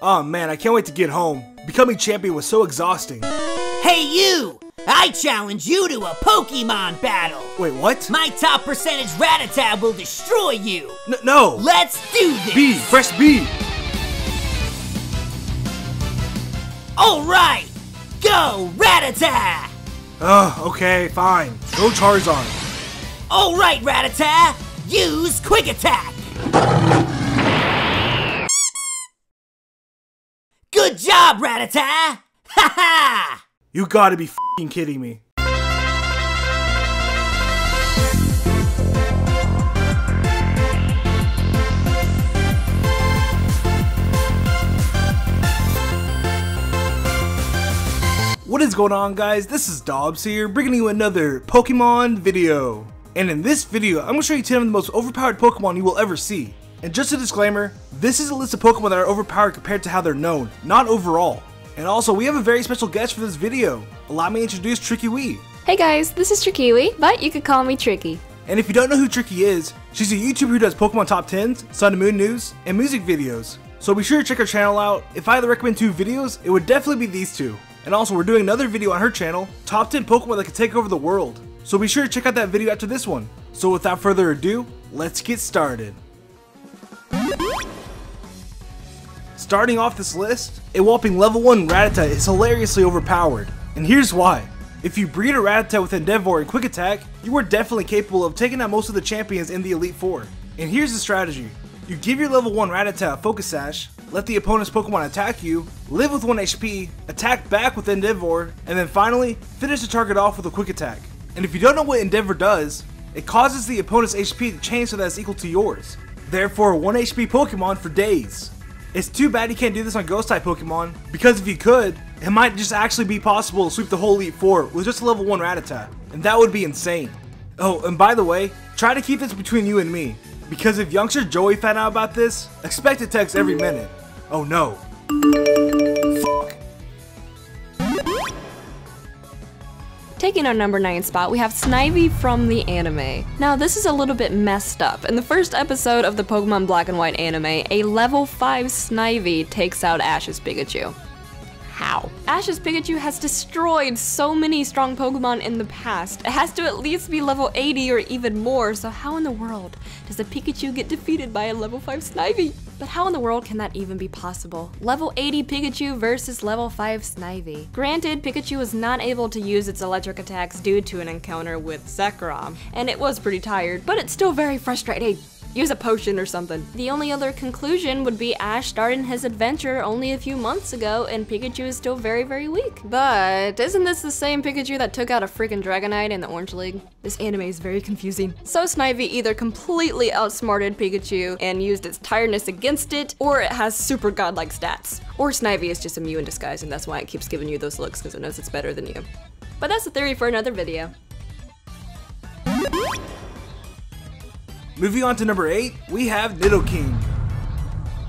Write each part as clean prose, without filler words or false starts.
Oh man, I can't wait to get home. Becoming champion was so exhausting. Hey you! I challenge you to a Pokemon battle! Wait, what? My top percentage Rattata will destroy you! No! Let's do this! B! Press B! Alright! Go, Rattata! Okay, fine. Go Charizard. Alright, Rattata! Use Quick Attack! Good job, Rattata! Ha ha! You gotta be f***ing kidding me. What is going on, guys? This is Dobbs here, bringing you another Pokemon video. And in this video, I'm going to show you 10 of the most overpowered Pokemon you will ever see. And just a disclaimer, this is a list of Pokemon that are overpowered compared to how they're known, not overall. And also, we have a very special guest for this video. Allow me to introduce Tricky Wee. Hey guys, this is Tricky Wee, but you could call me Tricky. And if you don't know who Tricky is, she's a YouTuber who does Pokemon Top 10s, Sun and Moon news, and music videos. So be sure to check her channel out. If I had to recommend 2 videos, it would definitely be these 2. And also, we're doing another video on her channel, Top 10 Pokemon that could take over the world. So be sure to check out that video after this one. So without further ado, let's get started. Starting off this list, a whopping level 1 Rattata is hilariously overpowered. And here's why. If you breed a Rattata with Endeavor and Quick Attack, you are definitely capable of taking out most of the champions in the Elite Four. And here's the strategy. You give your level 1 Rattata a Focus Sash, let the opponent's Pokemon attack you, live with 1 HP, attack back with Endeavor, and then finally, finish the target off with a Quick Attack. And if you don't know what Endeavor does, it causes the opponent's HP to change so that it's equal to yours. Therefore, 1 HP Pokemon for days. It's too bad you can't do this on Ghost-type Pokemon, because if you could, it might just actually be possible to sweep the whole Elite Four with just a level 1 Rattata, and that would be insane. Oh, and by the way, try to keep this between you and me, because if youngster Joey found out about this, expect a text every minute. Oh no. Fuck. Taking our number 9 spot, we have Snivy from the anime. Now this is a little bit messed up. In the first episode of the Pokemon Black and White anime, a level 5 Snivy takes out Ash's Pikachu. How? Ash's Pikachu has destroyed so many strong Pokemon in the past. It has to at least be level 80 or even more, so how in the world does a Pikachu get defeated by a level 5 Snivy? But how in the world can that even be possible? Level 80 Pikachu versus level 5 Snivy. Granted, Pikachu was not able to use its electric attacks due to an encounter with Zekrom, and it was pretty tired, but it's still very frustrating. Use a potion or something. The only other conclusion would be Ash started his adventure only a few months ago and Pikachu is still very, very weak. But isn't this the same Pikachu that took out a freaking Dragonite in the Orange League? This anime is very confusing. So Snivy either completely outsmarted Pikachu and used its tiredness against it, or it has super godlike stats. Or Snivy is just a Mew in disguise and that's why it keeps giving you those looks because it knows it's better than you. But that's a theory for another video. Moving on to number 8, we have Nidoking.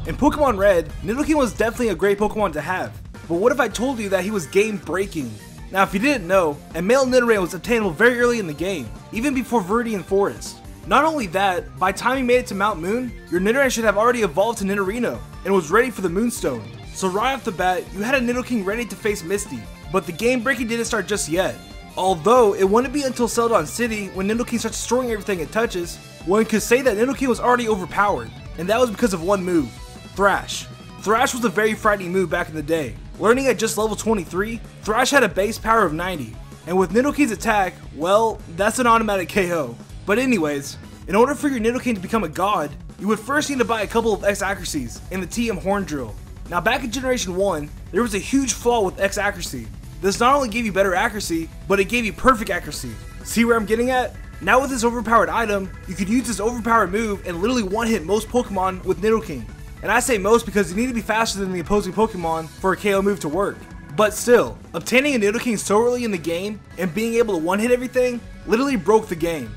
In Pokemon Red, Nidoking was definitely a great Pokemon to have. But what if I told you that he was game breaking? Now if you didn't know, a male Nidoran was obtainable very early in the game, even before Viridian Forest. Not only that, by the time you made it to Mount Moon, your Nidoran should have already evolved to Nidorino and was ready for the Moonstone. So right off the bat, you had a Nidoking ready to face Misty, but the game breaking didn't start just yet. Although, it wouldn't be until Celadon City, when Nidoking starts destroying everything it touches, one could say that Nidoking was already overpowered, and that was because of one move, Thrash. Thrash was a very frightening move back in the day. Learning at just level 23, Thrash had a base power of 90, and with Nidoking's attack, well, that's an automatic KO. But anyways, in order for your Nidoking to become a god, you would first need to buy a couple of X accuracies in the TM Horn Drill. Now back in Generation 1, there was a huge flaw with X accuracy. This not only gave you better accuracy, but it gave you perfect accuracy. See where I'm getting at? Now with this overpowered item, you could use this overpowered move and literally one-hit most Pokemon with Nidoking. And I say most because you need to be faster than the opposing Pokemon for a KO move to work. But still, obtaining a Nidoking so early in the game and being able to one-hit everything literally broke the game.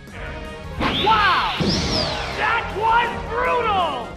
Wow! That was brutal!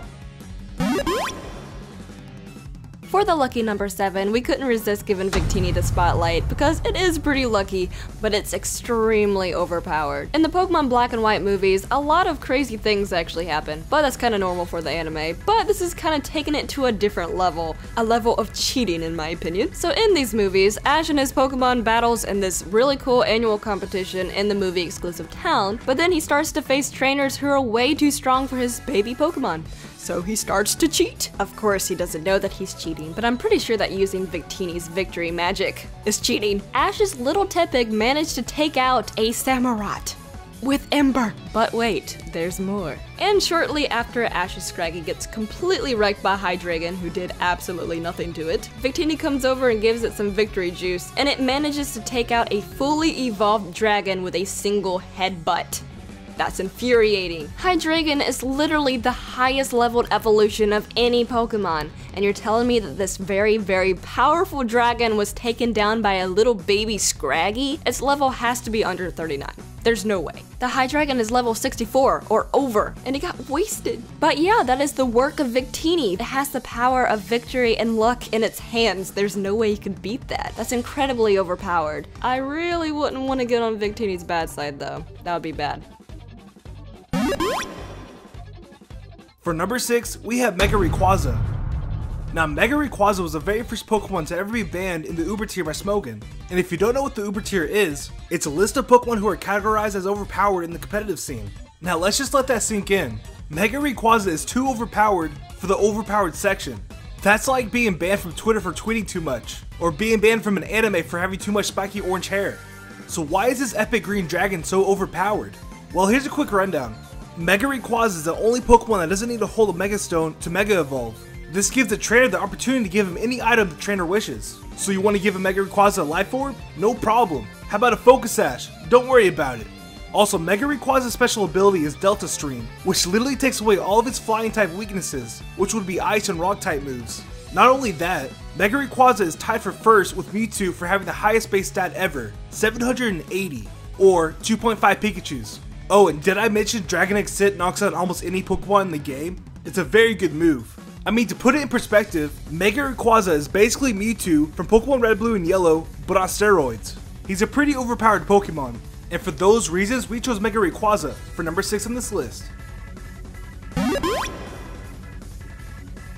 For the lucky number 7, we couldn't resist giving Victini the spotlight because it is pretty lucky, but it's extremely overpowered. In the Pokemon Black and White movies, a lot of crazy things actually happen, but that's kind of normal for the anime. But this is kind of taking it to a different level, a level of cheating in my opinion. So in these movies, Ash and his Pokemon battles in this really cool annual competition in the movie exclusive town, but then he starts to face trainers who are way too strong for his baby Pokemon. So he starts to cheat. Of course, he doesn't know that he's cheating, but I'm pretty sure that using Victini's victory magic is cheating. Ash's little Tepig managed to take out a Samurott with Ember. But wait, there's more. And shortly after Ash's Scraggy gets completely wrecked by Hydreigon, who did absolutely nothing to it, Victini comes over and gives it some victory juice, and it manages to take out a fully evolved dragon with a single headbutt. That's infuriating. Hydreigon is literally the highest leveled evolution of any Pokemon, and you're telling me that this very, very powerful dragon was taken down by a little baby Scraggy? Its level has to be under 39. There's no way. The Hydreigon is level 64 or over, and it got wasted. But yeah, that is the work of Victini. It has the power of victory and luck in its hands. There's no way you could beat that. That's incredibly overpowered. I really wouldn't want to get on Victini's bad side though. That would be bad. For number 6, we have Mega Rayquaza. Now, Mega Rayquaza was the very first Pokemon to ever be banned in the Uber tier by Smogon. And if you don't know what the Uber tier is, it's a list of Pokemon who are categorized as overpowered in the competitive scene. Now, let's just let that sink in. Mega Rayquaza is too overpowered for the overpowered section. That's like being banned from Twitter for tweeting too much, or being banned from an anime for having too much spiky orange hair. So why is this epic green dragon so overpowered? Well, here's a quick rundown. Mega Rayquaza is the only Pokemon that doesn't need to hold a Mega Stone to Mega Evolve. This gives the trainer the opportunity to give him any item the trainer wishes. So you want to give a Mega Rayquaza a Life Orb? No problem. How about a Focus Sash? Don't worry about it. Also, Mega Rayquaza's special ability is Delta Stream, which literally takes away all of its flying type weaknesses, which would be Ice and Rock type moves. Not only that, Mega Rayquaza is tied for first with Mewtwo for having the highest base stat ever, 780, or 2.5 Pikachus. Oh, and did I mention Dragon Exit knocks out almost any Pokemon in the game? It's a very good move. I mean, to put it in perspective, Mega Rayquaza is basically Mewtwo from Pokemon Red, Blue, and Yellow, but on steroids. He's a pretty overpowered Pokemon, and for those reasons, we chose Mega Rayquaza for number 6 on this list.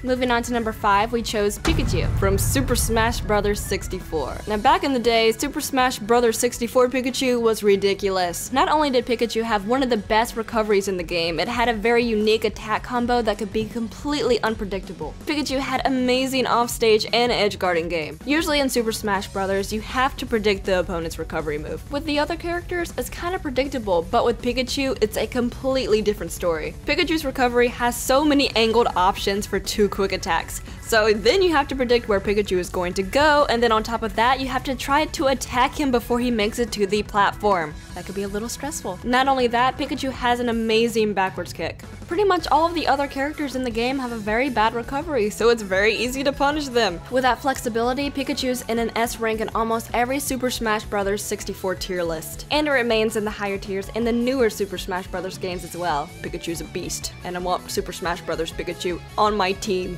Moving on to number 5, we chose Pikachu from Super Smash Bros. 64. Now back in the day, Super Smash Bros. 64 Pikachu was ridiculous. Not only did Pikachu have one of the best recoveries in the game, it had a very unique attack combo that could be completely unpredictable. Pikachu had amazing offstage and edge guarding game. Usually in Super Smash Bros. You have to predict the opponent's recovery move. With the other characters, it's kind of predictable, but with Pikachu, it's a completely different story. Pikachu's recovery has so many angled options for 2 quick attacks. So then you have to predict where Pikachu is going to go, and then on top of that, you have to try to attack him before he makes it to the platform. That could be a little stressful. Not only that, Pikachu has an amazing backwards kick. Pretty much all of the other characters in the game have a very bad recovery, so it's very easy to punish them. With that flexibility, Pikachu's in an S rank in almost every Super Smash Bros. 64 tier list. And it remains in the higher tiers in the newer Super Smash Bros. Games as well. Pikachu's a beast, and I want Super Smash Bros. Pikachu on my team.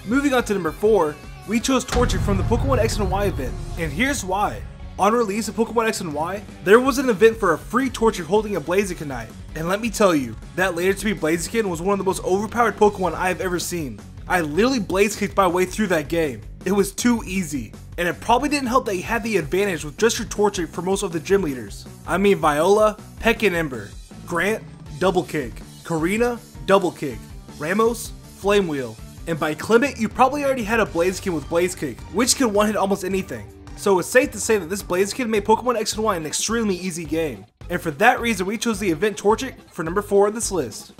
Moving on to number 4, we chose Torchic from the Pokemon X and Y event, and here's why. On release of Pokemon X and Y, there was an event for a free Torchic holding a Blazikenite, and let me tell you, that later to be Blaziken was one of the most overpowered Pokemon I have ever seen. I literally Blazikicked my way through that game. It was too easy, and it probably didn't help that you had the advantage with just your Torchic for most of the gym leaders. I mean Viola, Peck and Ember, Grant, Double Kick, Karina, Double Kick, Ramos, Flame Wheel, and by Clement, you probably already had a Blaziken with Blaze Kick, which can one-hit almost anything. So it's safe to say that this Blaziken made Pokemon X and Y an extremely easy game. And for that reason, we chose the event Torchic for number 4 on this list.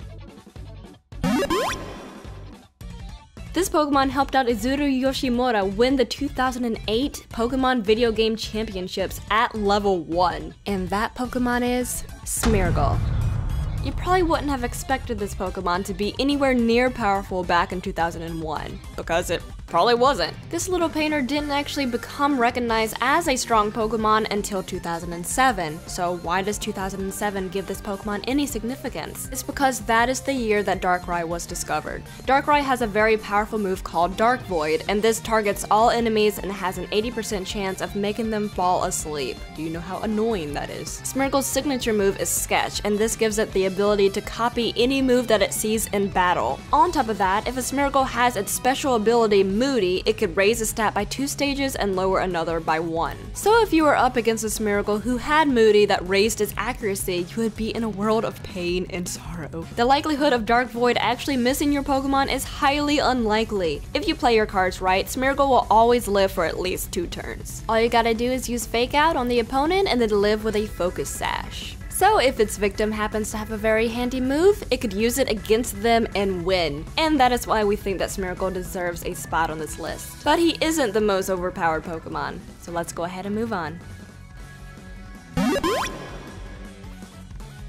This Pokemon helped out Izuru Yoshimura win the 2008 Pokemon Video Game Championships at level 1. And that Pokemon is Smeargle. You probably wouldn't have expected this Pokemon to be anywhere near powerful back in 2001, because it Probably wasn't. This little painter didn't actually become recognized as a strong Pokemon until 2007, so why does 2007 give this Pokemon any significance? It's because that is the year that Darkrai was discovered. Darkrai has a very powerful move called Dark Void, and this targets all enemies and has an 80% chance of making them fall asleep. Do you know how annoying that is? Smeargle's signature move is Sketch, and this gives it the ability to copy any move that it sees in battle. On top of that, if a Smeargle has its special ability Moody, it could raise a stat by 2 stages and lower another by 1. So if you were up against a Smeargle who had Moody that raised its accuracy, you would be in a world of pain and sorrow. The likelihood of Dark Void actually missing your Pokemon is highly unlikely. If you play your cards right, Smeargle will always live for at least 2 turns. All you gotta do is use Fake Out on the opponent and then live with a Focus Sash. So if its victim happens to have a very handy move, it could use it against them and win. And that is why we think that Smeargle deserves a spot on this list. But he isn't the most overpowered Pokemon, so let's go ahead and move on.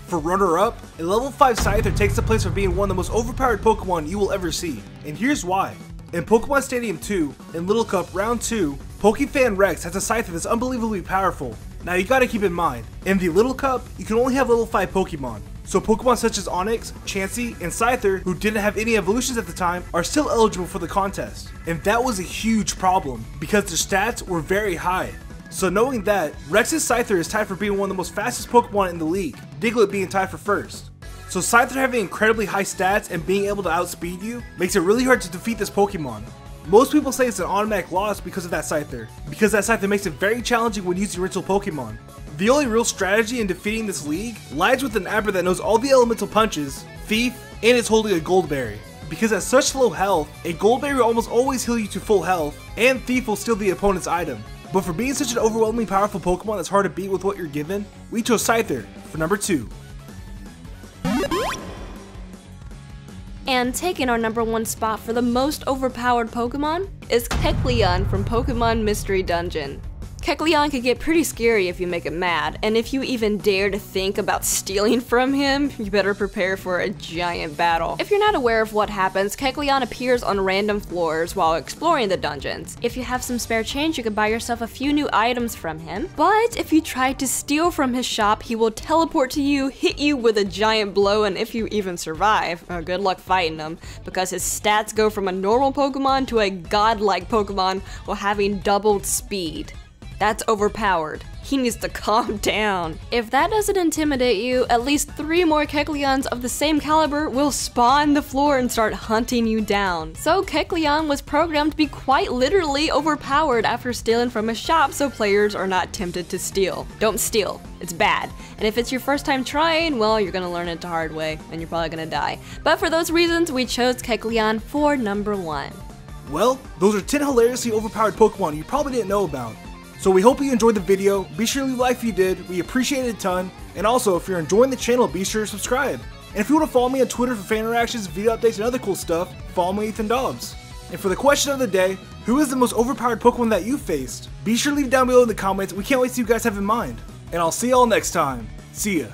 For runner-up, a level 5 Scyther takes the place of being one of the most overpowered Pokemon you will ever see, and here's why. In Pokemon Stadium 2, in Little Cup Round 2, Pokefan Rex has a Scyther that's unbelievably powerful. Now you gotta keep in mind, in the Little Cup, you can only have level 5 Pokemon, so Pokemon such as Onix, Chansey, and Scyther, who didn't have any evolutions at the time, are still eligible for the contest. And that was a huge problem, because their stats were very high. So knowing that, Rex's Scyther is tied for being one of the most fastest Pokemon in the league, Diglett being tied for first. So Scyther having incredibly high stats and being able to outspeed you makes it really hard to defeat this Pokemon. Most people say it's an automatic loss because of that Scyther, because that Scyther makes it very challenging when using original Pokemon. The only real strategy in defeating this league lies with an Abra that knows all the elemental punches, Thief, and is holding a Goldberry. Because at such low health, a Goldberry will almost always heal you to full health, and Thief will steal the opponent's item. But for being such an overwhelmingly powerful Pokemon that's hard to beat with what you're given, we chose Scyther for number 2. And taking our number 1 spot for the most overpowered Pokemon is Kecleon from Pokemon Mystery Dungeon. Kecleon can get pretty scary if you make it mad, and if you even dare to think about stealing from him, you better prepare for a giant battle. If you're not aware of what happens, Kecleon appears on random floors while exploring the dungeons. If you have some spare change, you can buy yourself a few new items from him, but if you try to steal from his shop, he will teleport to you, hit you with a giant blow, and if you even survive, good luck fighting him, because his stats go from a normal Pokemon to a godlike Pokemon while having doubled speed. That's overpowered. He needs to calm down. If that doesn't intimidate you, at least 3 more Kecleons of the same caliber will spawn the floor and start hunting you down. So Kecleon was programmed to be quite literally overpowered after stealing from a shop, so players are not tempted to steal. Don't steal. It's bad. And if it's your first time trying, well, you're gonna learn it the hard way, and you're probably gonna die. But for those reasons, we chose Kecleon for number 1. Well, those are 10 hilariously overpowered Pokemon you probably didn't know about. So we hope you enjoyed the video. Be sure to leave a like if you did, we appreciate it a ton. And also, if you're enjoying the channel, be sure to subscribe. And if you want to follow me on Twitter for fan interactions, video updates, and other cool stuff, follow me, Ethan Dobbs. And for the question of the day, who is the most overpowered Pokemon that you faced? Be sure to leave down below in the comments. We can't wait to see what you guys have in mind. And I'll see y'all next time. See ya.